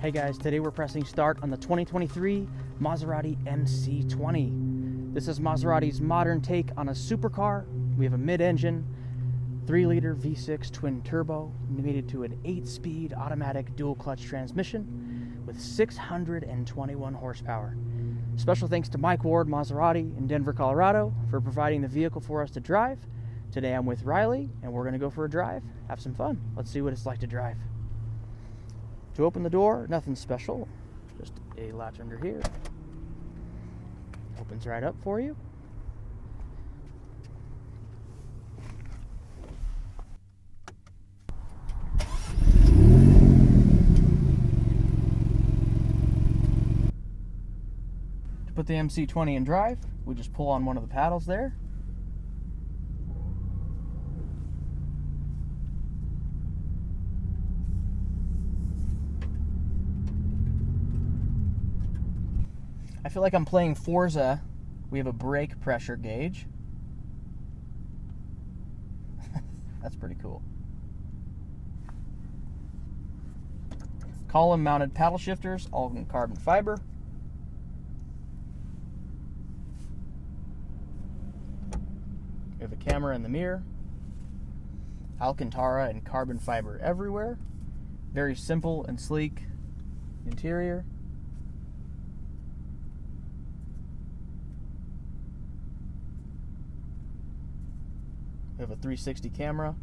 Hey guys, today we're pressing start on the 2023 Maserati MC20. This is Maserati's modern take on a supercar. We have a mid-engine, 3-liter V6 twin turbo, mated to an 8-speed automatic dual-clutch transmission with 621 horsepower. Special thanks to Mike Ward Maserati in Denver, Colorado for providing the vehicle for us to drive. Today I'm with Riley and we're going to go for a drive, have some fun. Let's see what it's like to drive. To open the door, nothing special, just a latch under here. Opens right up for you. To put the MC20 in drive, we just pull on one of the paddles there. I feel like I'm playing Forza. We have a brake pressure gauge. That's pretty cool. Column mounted paddle shifters, all in carbon fiber. We have a camera in the mirror. Alcantara and carbon fiber everywhere. Very simple and sleek interior. We have a 360 camera.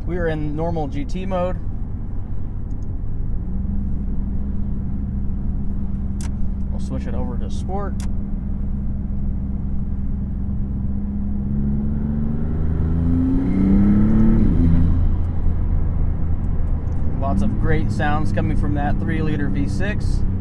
We are in normal GT mode. We'll switch it over to sport. Lots of great sounds coming from that 3-liter V6.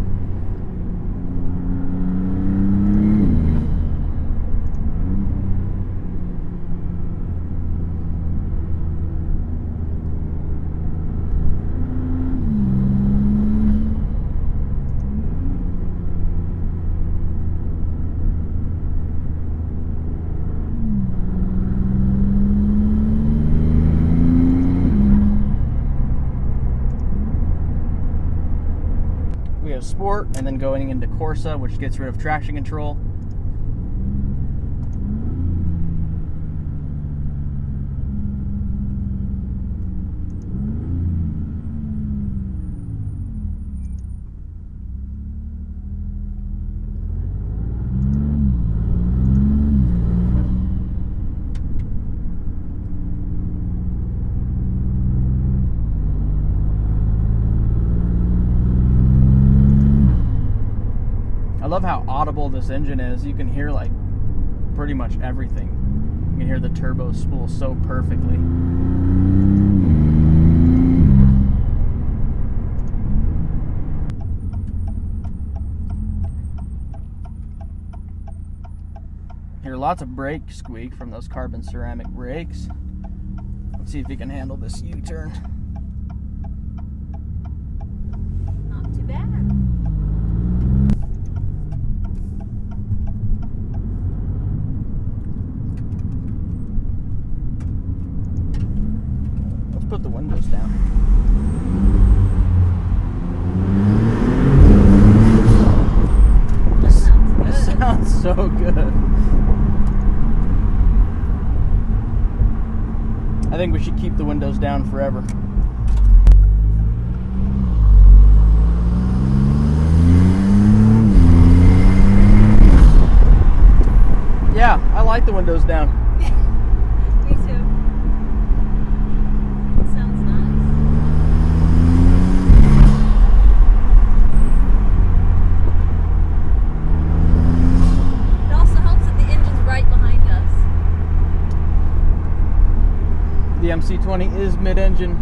Sport, and then going into Corsa, which gets rid of traction control. I love how audible this engine is. You can hear like pretty much everything. You can hear the turbo spool so perfectly. Hear lots of brake squeak from those carbon ceramic brakes. Let's see if you can handle this U-turn. Not too bad. Put the windows down. This sounds so good. I think we should keep the windows down forever. Yeah, I like the windows down. Me too. Sounds nice. It also helps that the engine's right behind us. The MC20 is mid-engine.